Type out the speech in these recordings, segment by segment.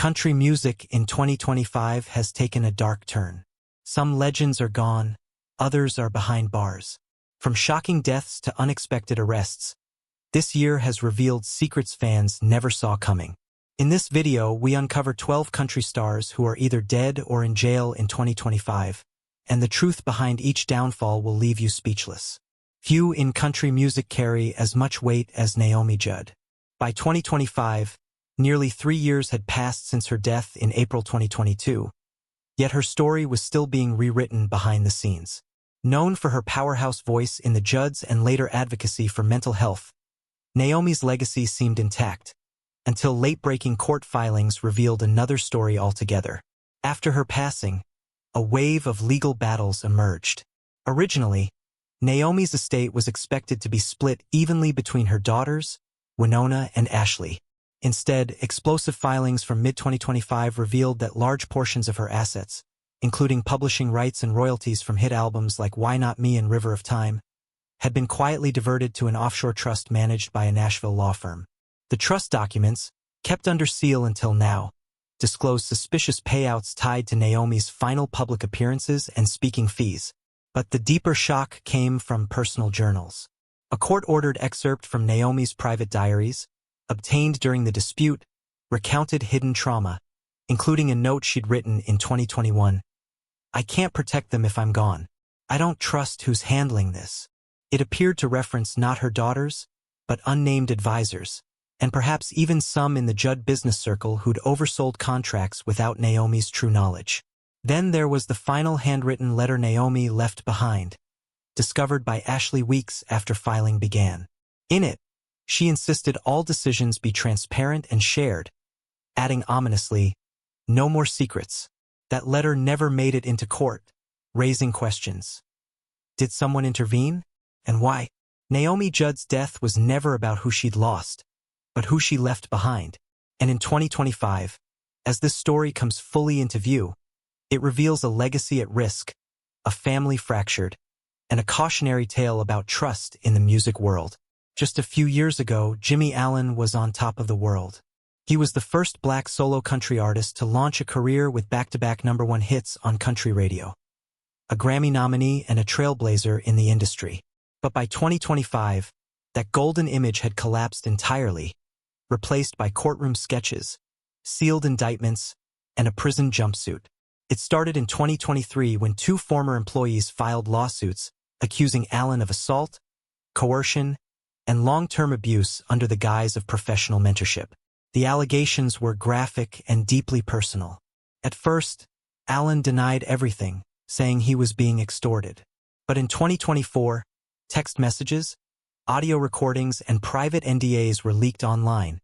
Country music in 2025 has taken a dark turn. Some legends are gone, others are behind bars. From shocking deaths to unexpected arrests, this year has revealed secrets fans never saw coming. In this video, we uncover 12 country stars who are either dead or in jail in 2025, and the truth behind each downfall will leave you speechless. Few in country music carry as much weight as Naomi Judd. By 2025, nearly 3 years had passed since her death in April 2022, yet her story was still being rewritten behind the scenes. Known for her powerhouse voice in the Judds and later advocacy for mental health, Naomi's legacy seemed intact, until late-breaking court filings revealed another story altogether. After her passing, a wave of legal battles emerged. Originally, Naomi's estate was expected to be split evenly between her daughters, Winona and Ashley. Instead, explosive filings from mid-2025 revealed that large portions of her assets, including publishing rights and royalties from hit albums like Why Not Me and River of Time, had been quietly diverted to an offshore trust managed by a Nashville law firm. The trust documents, kept under seal until now, disclosed suspicious payouts tied to Naomi's final public appearances and speaking fees. But the deeper shock came from personal journals. A court-ordered excerpt from Naomi's private diaries, obtained during the dispute, recounted hidden trauma, including a note she'd written in 2021. "I can't protect them if I'm gone. I don't trust who's handling this." It appeared to reference not her daughters, but unnamed advisors, and perhaps even some in the Judd business circle who'd oversold contracts without Naomi's true knowledge. Then there was the final handwritten letter Naomi left behind, discovered by Ashley weeks after filing began. In it, she insisted all decisions be transparent and shared, adding ominously, "No more secrets." That letter never made it into court, raising questions. Did someone intervene? And why? Naomi Judd's death was never about who she'd lost, but who she left behind. And in 2025, as this story comes fully into view, it reveals a legacy at risk, a family fractured, and a cautionary tale about trust in the music world. Just a few years ago, Jimmy Allen was on top of the world. He was the first black solo country artist to launch a career with back-to-back #1 hits on country radio. A Grammy nominee and a trailblazer in the industry. But by 2025, that golden image had collapsed entirely, replaced by courtroom sketches, sealed indictments, and a prison jumpsuit. It started in 2023 when 2 former employees filed lawsuits accusing Allen of assault, coercion, and long-term abuse under the guise of professional mentorship. The allegations were graphic and deeply personal. At first, Allen denied everything, saying he was being extorted. But in 2024, text messages, audio recordings, and private NDAs were leaked online,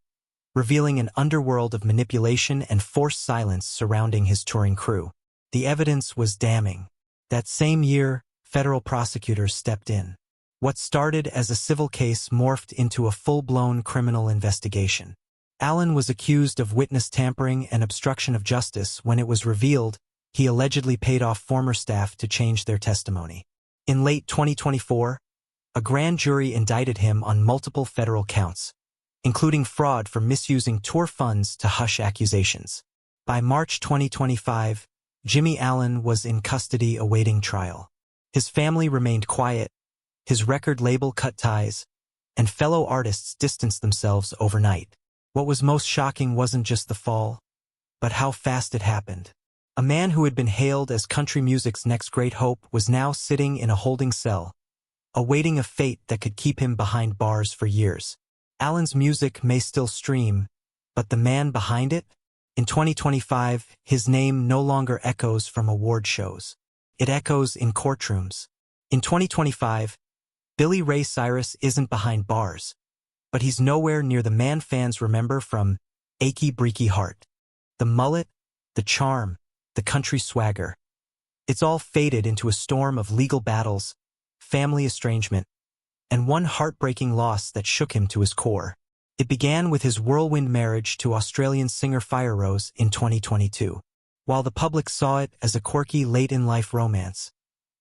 revealing an underworld of manipulation and forced silence surrounding his touring crew. The evidence was damning. That same year, federal prosecutors stepped in. What started as a civil case morphed into a full-blown criminal investigation. Allen was accused of witness tampering and obstruction of justice when it was revealed he allegedly paid off former staff to change their testimony. In late 2024, a grand jury indicted him on multiple federal counts, including fraud for misusing tour funds to hush accusations. By March 2025, Jimmy Allen was in custody awaiting trial. His family remained quiet, his record label cut ties, and fellow artists distanced themselves overnight. What was most shocking wasn't just the fall, but how fast it happened. A man who had been hailed as country music's next great hope was now sitting in a holding cell, awaiting a fate that could keep him behind bars for years. Allen's music may still stream, but the man behind it? In 2025, his name no longer echoes from award shows. It echoes in courtrooms. In 2025, Billy Ray Cyrus isn't behind bars, but he's nowhere near the man fans remember from Achy Breaky Heart. The mullet, the charm, the country swagger. It's all faded into a storm of legal battles, family estrangement, and one heartbreaking loss that shook him to his core. It began with his whirlwind marriage to Australian singer Fire Rose in 2022. While the public saw it as a quirky late-in-life romance,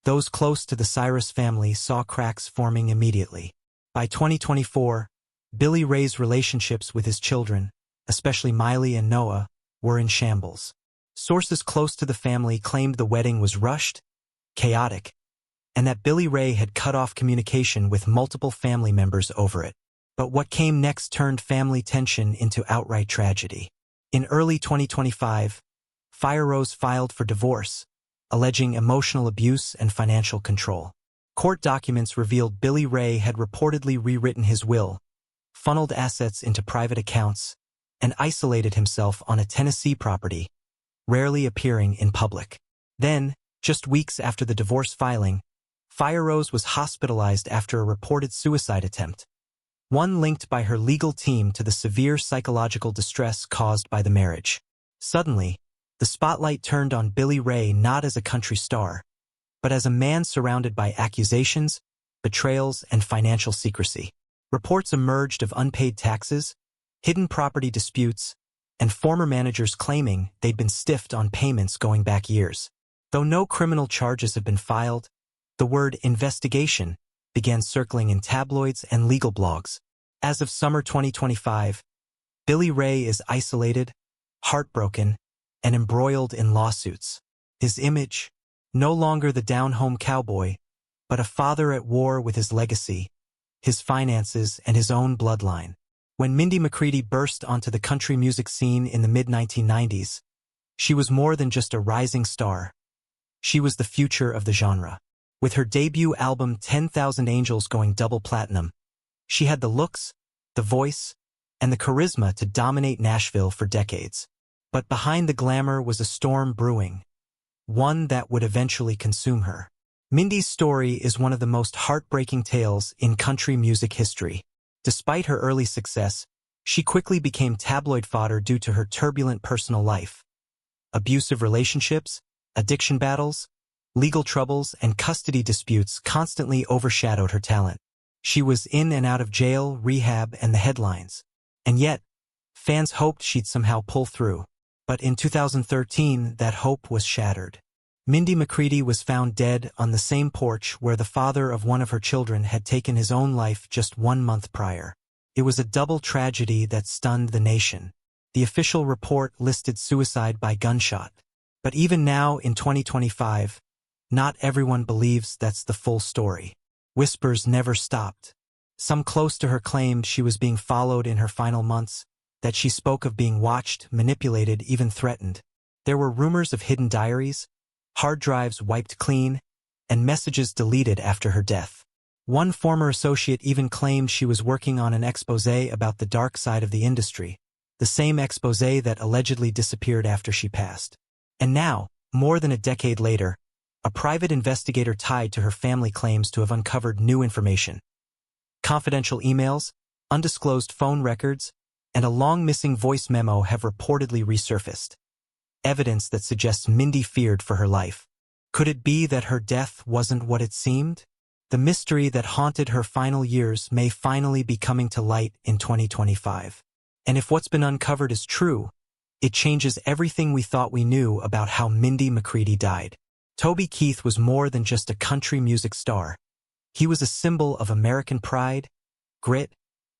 those close to the Cyrus family saw cracks forming immediately. By 2024, Billy Ray's relationships with his children, especially Miley and Noah, were in shambles. Sources close to the family claimed the wedding was rushed, chaotic, and that Billy Ray had cut off communication with multiple family members over it. But what came next turned family tension into outright tragedy. In early 2025, Fire Rose filed for divorce, alleging emotional abuse and financial control. Court documents revealed Billy Ray had reportedly rewritten his will, funneled assets into private accounts, and isolated himself on a Tennessee property, rarely appearing in public. Then, just weeks after the divorce filing, Fire Rose was hospitalized after a reported suicide attempt, one linked by her legal team to the severe psychological distress caused by the marriage. Suddenly, the spotlight turned on Billy Ray not as a country star, but as a man surrounded by accusations, betrayals, and financial secrecy. Reports emerged of unpaid taxes, hidden property disputes, and former managers claiming they'd been stiffed on payments going back years. Though no criminal charges have been filed, the word investigation began circling in tabloids and legal blogs. As of summer 2025, Billy Ray is isolated, heartbroken, and embroiled in lawsuits. His image, no longer the down-home cowboy, but a father at war with his legacy, his finances, and his own bloodline. When Mindy McCready burst onto the country music scene in the mid-1990s, she was more than just a rising star. She was the future of the genre. With her debut album 10,000 Angels going double platinum, she had the looks, the voice, and the charisma to dominate Nashville for decades. But behind the glamour was a storm brewing, one that would eventually consume her. Mindy's story is one of the most heartbreaking tales in country music history. Despite her early success, she quickly became tabloid fodder due to her turbulent personal life. Abusive relationships, addiction battles, legal troubles, and custody disputes constantly overshadowed her talent. She was in and out of jail, rehab, and the headlines. And yet, fans hoped she'd somehow pull through. But in 2013, that hope was shattered. Mindy McCready was found dead on the same porch where the father of one of her children had taken his own life just 1 month prior. It was a double tragedy that stunned the nation. The official report listed suicide by gunshot. But even now, in 2025, not everyone believes that's the full story. Whispers never stopped. Some close to her claimed she was being followed in her final months, that she spoke of being watched, manipulated, even threatened. There were rumors of hidden diaries, hard drives wiped clean, and messages deleted after her death. One former associate even claimed she was working on an exposé about the dark side of the industry, the same exposé that allegedly disappeared after she passed. And now, more than a decade later, a private investigator tied to her family claims to have uncovered new information. Confidential emails, undisclosed phone records, and a long-missing voice memo have reportedly resurfaced. Evidence that suggests Mindy feared for her life. Could it be that her death wasn't what it seemed? The mystery that haunted her final years may finally be coming to light in 2025. And if what's been uncovered is true, it changes everything we thought we knew about how Mindy McCready died. Toby Keith was more than just a country music star. He was a symbol of American pride, grit,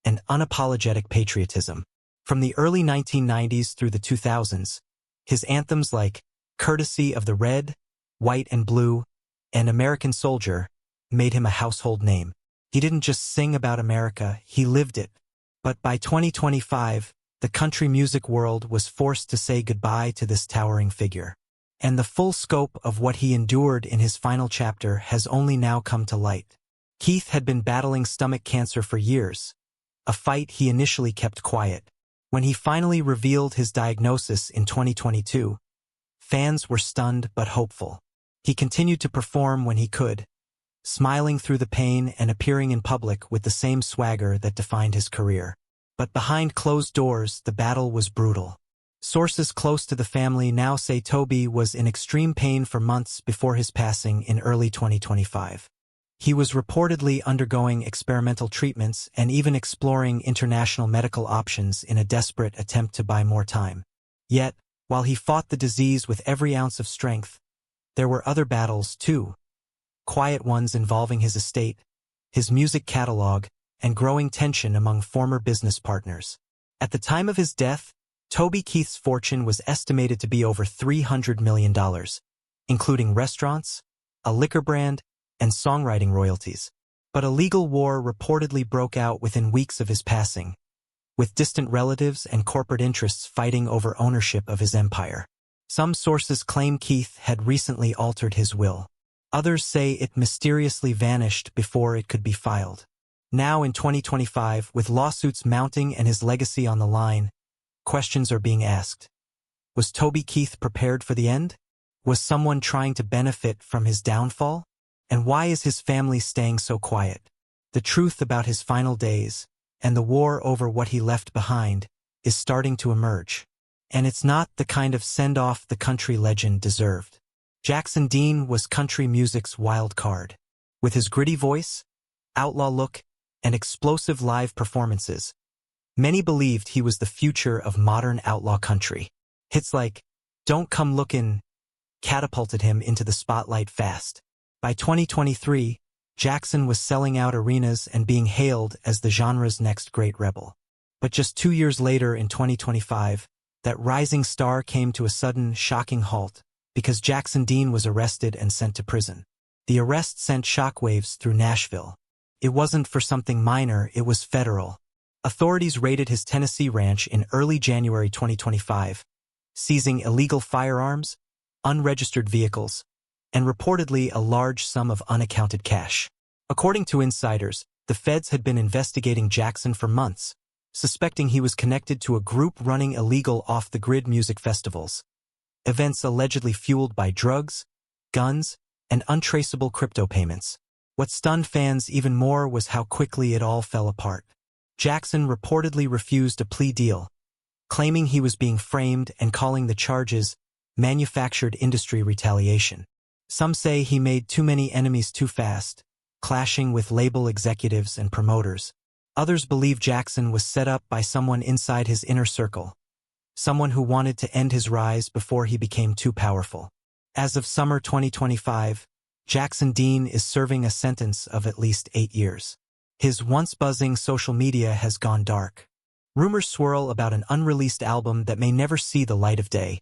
and unapologetic patriotism. From the early 1990s through the 2000s, his anthems like Courtesy of the Red, White and Blue, and American Soldier made him a household name. He didn't just sing about America, he lived it. But by 2025, the country music world was forced to say goodbye to this towering figure. And the full scope of what he endured in his final chapter has only now come to light. Keith had been battling stomach cancer for years, a fight he initially kept quiet. When he finally revealed his diagnosis in 2022, fans were stunned but hopeful. He continued to perform when he could, smiling through the pain and appearing in public with the same swagger that defined his career. But behind closed doors, the battle was brutal. Sources close to the family now say Toby was in extreme pain for months before his passing in early 2025. He was reportedly undergoing experimental treatments and even exploring international medical options in a desperate attempt to buy more time. Yet, while he fought the disease with every ounce of strength, there were other battles too. Quiet ones involving his estate, his music catalog, and growing tension among former business partners. At the time of his death, Toby Keith's fortune was estimated to be over $300 million, including restaurants, a liquor brand, and songwriting royalties. But a legal war reportedly broke out within weeks of his passing, with distant relatives and corporate interests fighting over ownership of his empire. Some sources claim Keith had recently altered his will. Others say it mysteriously vanished before it could be filed. Now in 2025, with lawsuits mounting and his legacy on the line, questions are being asked. Was Toby Keith prepared for the end? Was someone trying to benefit from his downfall? And why is his family staying so quiet? The truth about his final days, and the war over what he left behind, is starting to emerge. And it's not the kind of send-off the country legend deserved. Jackson Dean was country music's wild card. With his gritty voice, outlaw look, and explosive live performances, many believed he was the future of modern outlaw country. Hits like "Don't Come Lookin'" catapulted him into the spotlight fast. By 2023, Jackson was selling out arenas and being hailed as the genre's next great rebel. But just 2 years later in 2025, that rising star came to a sudden, shocking halt because Jackson Dean was arrested and sent to prison. The arrest sent shockwaves through Nashville. It wasn't for something minor, it was federal. Authorities raided his Tennessee ranch in early January 2025, seizing illegal firearms, unregistered vehicles, and reportedly a large sum of unaccounted cash. According to insiders, the feds had been investigating Jackson for months, suspecting he was connected to a group running illegal off-the-grid music festivals, events allegedly fueled by drugs, guns, and untraceable crypto payments. What stunned fans even more was how quickly it all fell apart. Jackson reportedly refused a plea deal, claiming he was being framed and calling the charges manufactured industry retaliation. Some say he made too many enemies too fast, clashing with label executives and promoters. Others believe Jackson was set up by someone inside his inner circle, someone who wanted to end his rise before he became too powerful. As of summer 2025, Jackson Dean is serving a sentence of at least 8 years. His once buzzing social media has gone dark. Rumors swirl about an unreleased album that may never see the light of day,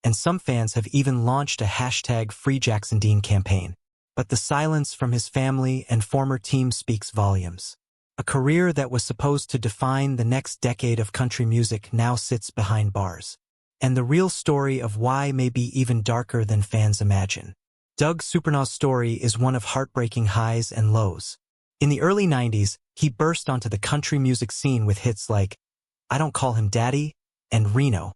and some fans have even launched a #FreeJacksonDean campaign. But the silence from his family and former team speaks volumes. A career that was supposed to define the next decade of country music now sits behind bars. And the real story of why may be even darker than fans imagine. Doug Supernaw's story is one of heartbreaking highs and lows. In the early 90s, he burst onto the country music scene with hits like "I Don't Call Him Daddy" and "Reno,"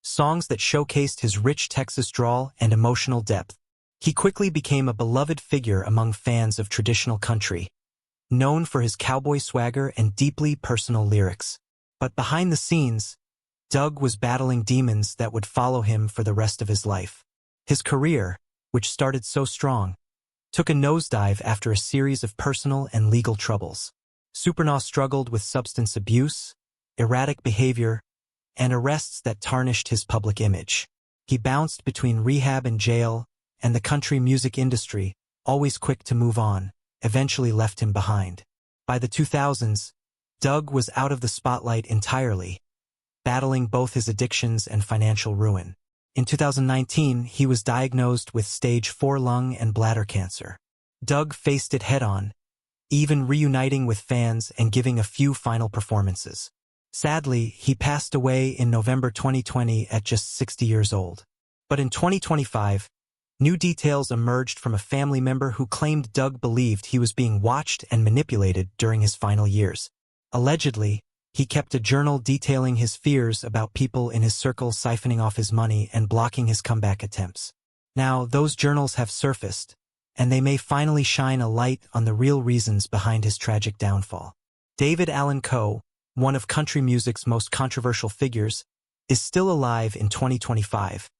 songs that showcased his rich Texas drawl and emotional depth. He quickly became a beloved figure among fans of traditional country, known for his cowboy swagger and deeply personal lyrics. But behind the scenes, Doug was battling demons that would follow him for the rest of his life. His career, which started so strong, took a nosedive after a series of personal and legal troubles. Supernaw struggled with substance abuse, erratic behavior, and arrests that tarnished his public image. He bounced between rehab and jail, and the country music industry, always quick to move on, eventually left him behind. By the 2000s, Doug was out of the spotlight entirely, battling both his addictions and financial ruin. In 2019, he was diagnosed with stage 4 lung and bladder cancer. Doug faced it head-on, even reuniting with fans and giving a few final performances. Sadly, he passed away in November 2020 at just 60 years old. But in 2025, new details emerged from a family member who claimed Doug believed he was being watched and manipulated during his final years. Allegedly, he kept a journal detailing his fears about people in his circle siphoning off his money and blocking his comeback attempts. Now, those journals have surfaced, and they may finally shine a light on the real reasons behind his tragic downfall. David Allan Coe, one of country music's most controversial figures, is still alive in 2025,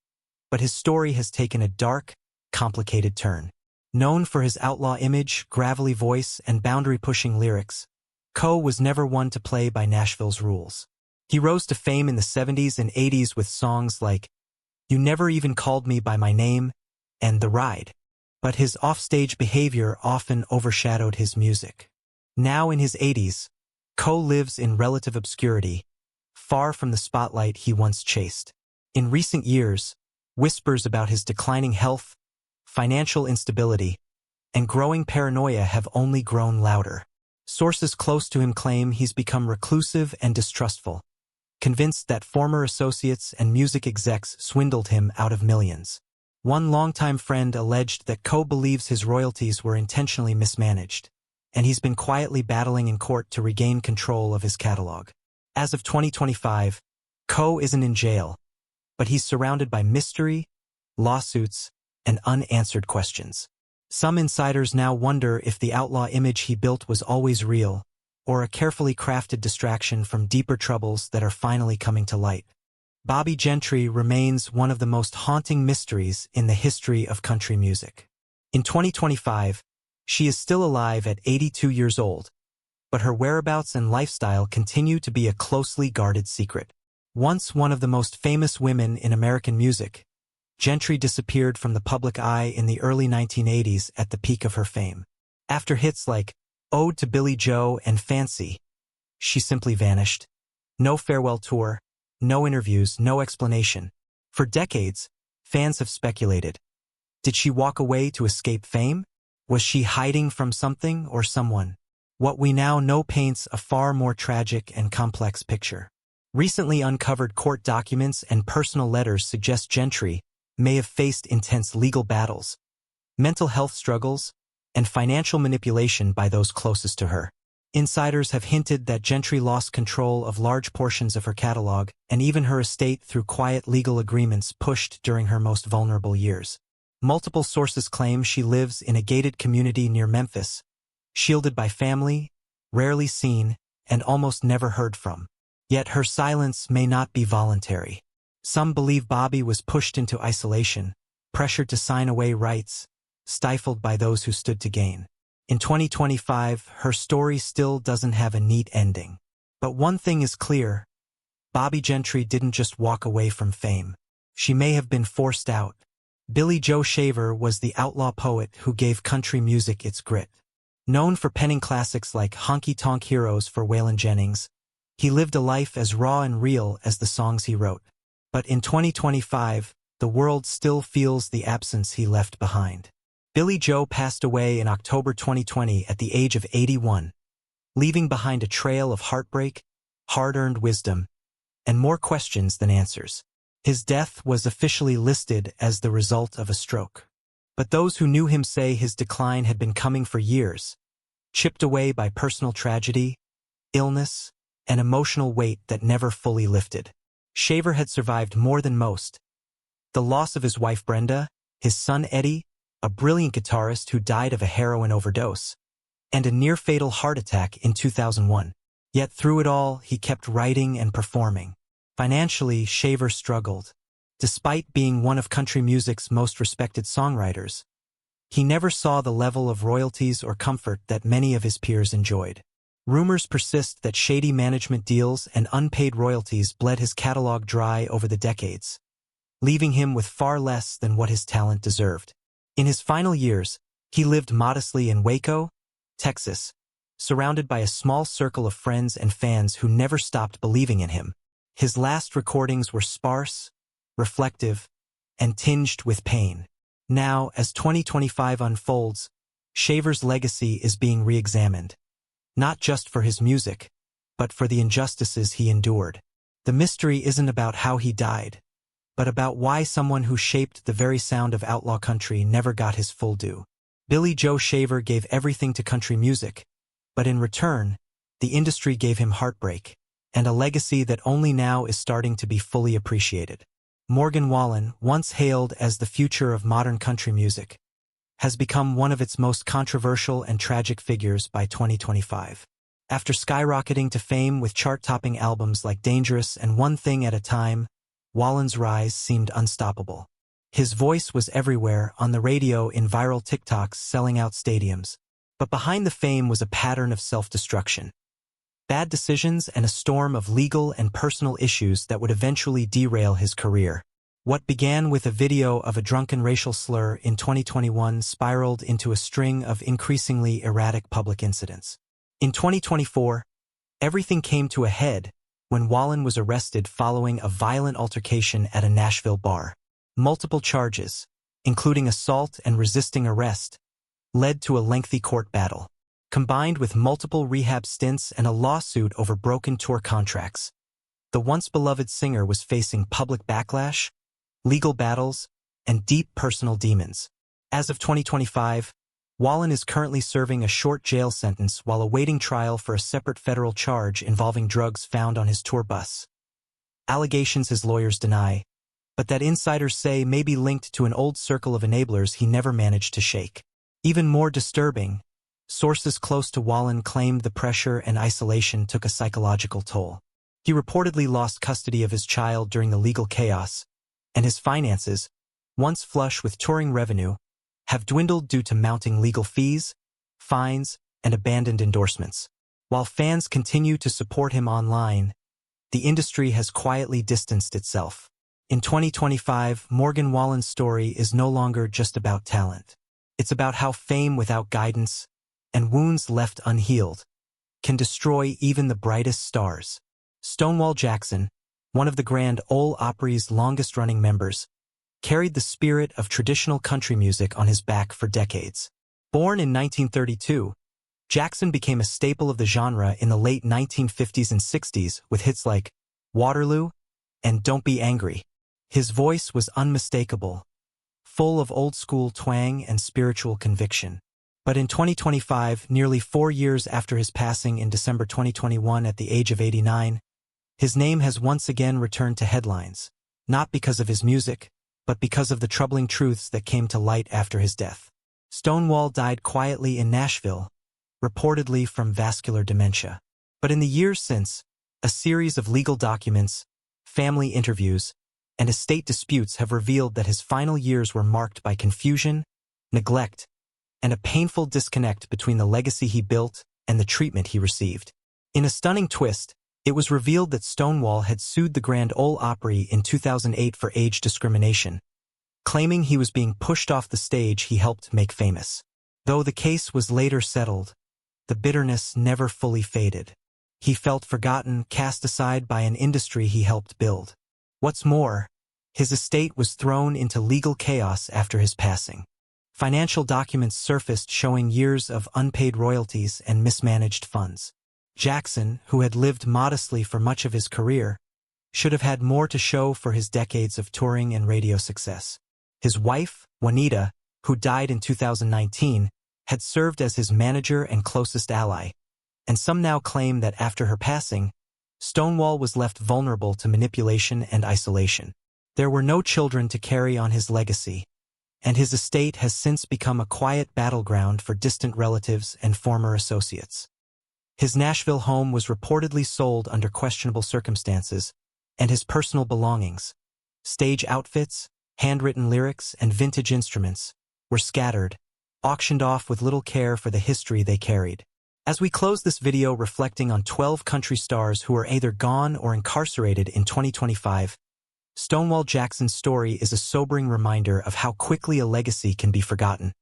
but his story has taken a dark, complicated turn. Known for his outlaw image, gravelly voice, and boundary-pushing lyrics, Coe was never one to play by Nashville's rules. He rose to fame in the 70s and 80s with songs like "You Never Even Called Me by My Name" and "The Ride." But his offstage behavior often overshadowed his music. Now in his 80s, Coe lives in relative obscurity, far from the spotlight he once chased. In recent years, whispers about his declining health, financial instability, and growing paranoia have only grown louder. Sources close to him claim he's become reclusive and distrustful, convinced that former associates and music execs swindled him out of millions. One longtime friend alleged that Coe believes his royalties were intentionally mismanaged, and he's been quietly battling in court to regain control of his catalog. As of 2025, Coe isn't in jail, but he's surrounded by mystery, lawsuits, and unanswered questions. Some insiders now wonder if the outlaw image he built was always real, or a carefully crafted distraction from deeper troubles that are finally coming to light. Bobbie Gentry remains one of the most haunting mysteries in the history of country music. In 2025, she is still alive at 82 years old, but her whereabouts and lifestyle continue to be a closely guarded secret. Once one of the most famous women in American music, Gentry disappeared from the public eye in the early 1980s at the peak of her fame. After hits like Ode to Billie Joe and Fancy, she simply vanished. No farewell tour, no interviews, no explanation. For decades, fans have speculated. Did she walk away to escape fame? Was she hiding from something or someone? What we now know paints a far more tragic and complex picture. Recently uncovered court documents and personal letters suggest Gentry may have faced intense legal battles, mental health struggles, and financial manipulation by those closest to her. Insiders have hinted that Gentry lost control of large portions of her catalog and even her estate through quiet legal agreements pushed during her most vulnerable years. Multiple sources claim she lives in a gated community near Memphis, shielded by family, rarely seen, and almost never heard from. Yet her silence may not be voluntary. Some believe Bobbie was pushed into isolation, pressured to sign away rights, stifled by those who stood to gain. In 2025, her story still doesn't have a neat ending. But one thing is clear: Bobbie Gentry didn't just walk away from fame. She may have been forced out. Billie Joe Shaver was the outlaw poet who gave country music its grit. Known for penning classics like Honky Tonk Heroes for Waylon Jennings, he lived a life as raw and real as the songs he wrote. But in 2025, the world still feels the absence he left behind. Billie Joe passed away in October 2020 at the age of 81, leaving behind a trail of heartbreak, hard-earned wisdom, and more questions than answers. His death was officially listed as the result of a stroke. But those who knew him say his decline had been coming for years, chipped away by personal tragedy, illness, and emotional weight that never fully lifted. Shaver had survived more than most. The loss of his wife Brenda, his son Eddie, a brilliant guitarist who died of a heroin overdose, and a near-fatal heart attack in 2001. Yet through it all, he kept writing and performing. Financially, Shaver struggled. Despite being one of country music's most respected songwriters, he never saw the level of royalties or comfort that many of his peers enjoyed. Rumors persist that shady management deals and unpaid royalties bled his catalog dry over the decades, leaving him with far less than what his talent deserved. In his final years, he lived modestly in Waco, Texas, surrounded by a small circle of friends and fans who never stopped believing in him. His last recordings were sparse, reflective, and tinged with pain. Now, as 2025 unfolds, Shaver's legacy is being re-examined, not just for his music, but for the injustices he endured. The mystery isn't about how he died, but about why someone who shaped the very sound of outlaw country never got his full due. Billie Joe Shaver gave everything to country music, but in return, the industry gave him heartbreak, and a legacy that only now is starting to be fully appreciated. Morgan Wallen, once hailed as the future of modern country music, has become one of its most controversial and tragic figures by 2025. After skyrocketing to fame with chart-topping albums like Dangerous and One Thing at a Time, Wallen's rise seemed unstoppable. His voice was everywhere, on the radio, in viral TikToks, selling out stadiums. But behind the fame was a pattern of self-destruction. Bad decisions and a storm of legal and personal issues that would eventually derail his career. What began with a video of a drunken racial slur in 2021 spiraled into a string of increasingly erratic public incidents. In 2024, everything came to a head when Wallen was arrested following a violent altercation at a Nashville bar. Multiple charges, including assault and resisting arrest, led to a lengthy court battle. Combined with multiple rehab stints and a lawsuit over broken tour contracts, the once beloved singer was facing public backlash, legal battles, and deep personal demons. As of 2025, Wallen is currently serving a short jail sentence while awaiting trial for a separate federal charge involving drugs found on his tour bus. Allegations his lawyers deny, but that insiders say may be linked to an old circle of enablers he never managed to shake. Even more disturbing, sources close to Wallen claimed the pressure and isolation took a psychological toll. He reportedly lost custody of his child during the legal chaos, and his finances, once flush with touring revenue, have dwindled due to mounting legal fees, fines, and abandoned endorsements. While fans continue to support him online, the industry has quietly distanced itself. In 2025, Morgan Wallen's story is no longer just about talent. It's about how fame without guidance and wounds left unhealed can destroy even the brightest stars. Stonewall Jackson, one of the Grand Ole Opry's longest-running members, carried the spirit of traditional country music on his back for decades. Born in 1932, Jackson became a staple of the genre in the late 1950s and 60s with hits like Waterloo and Don't Be Angry. His voice was unmistakable, full of old-school twang and spiritual conviction. But in 2025, nearly 4 years after his passing in December 2021 at the age of 89, his name has once again returned to headlines, not because of his music, but because of the troubling truths that came to light after his death. Stonewall died quietly in Nashville, reportedly from vascular dementia. But in the years since, a series of legal documents, family interviews, and estate disputes have revealed that his final years were marked by confusion, neglect, and a painful disconnect between the legacy he built and the treatment he received. In a stunning twist, it was revealed that Stonewall had sued the Grand Ole Opry in 2008 for age discrimination, claiming he was being pushed off the stage he helped make famous. Though the case was later settled, the bitterness never fully faded. He felt forgotten, cast aside by an industry he helped build. What's more, his estate was thrown into legal chaos after his passing. Financial documents surfaced showing years of unpaid royalties and mismanaged funds. Jackson, who had lived modestly for much of his career, should have had more to show for his decades of touring and radio success. His wife, Juanita, who died in 2019, had served as his manager and closest ally, and some now claim that after her passing, Stonewall was left vulnerable to manipulation and isolation. There were no children to carry on his legacy, and his estate has since become a quiet battleground for distant relatives and former associates. His Nashville home was reportedly sold under questionable circumstances, and his personal belongings, stage outfits, handwritten lyrics, and vintage instruments, were scattered, auctioned off with little care for the history they carried. As we close this video reflecting on 12 country stars who are either gone or incarcerated in 2025, Stonewall Jackson's story is a sobering reminder of how quickly a legacy can be forgotten,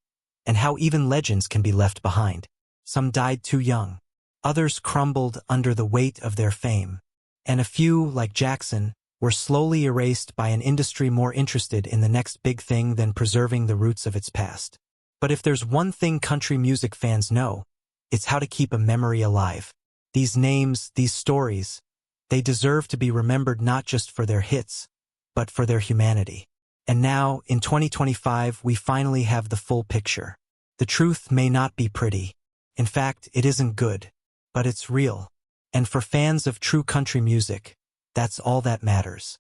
and how even legends can be left behind. Some died too young. Others crumbled under the weight of their fame, and a few, like Jackson, were slowly erased by an industry more interested in the next big thing than preserving the roots of its past. But if there's one thing country music fans know, it's how to keep a memory alive. These names, these stories, they deserve to be remembered not just for their hits, but for their humanity. And now, in 2025, we finally have the full picture. The truth may not be pretty. In fact, it isn't good. But it's real. And for fans of true country music, that's all that matters.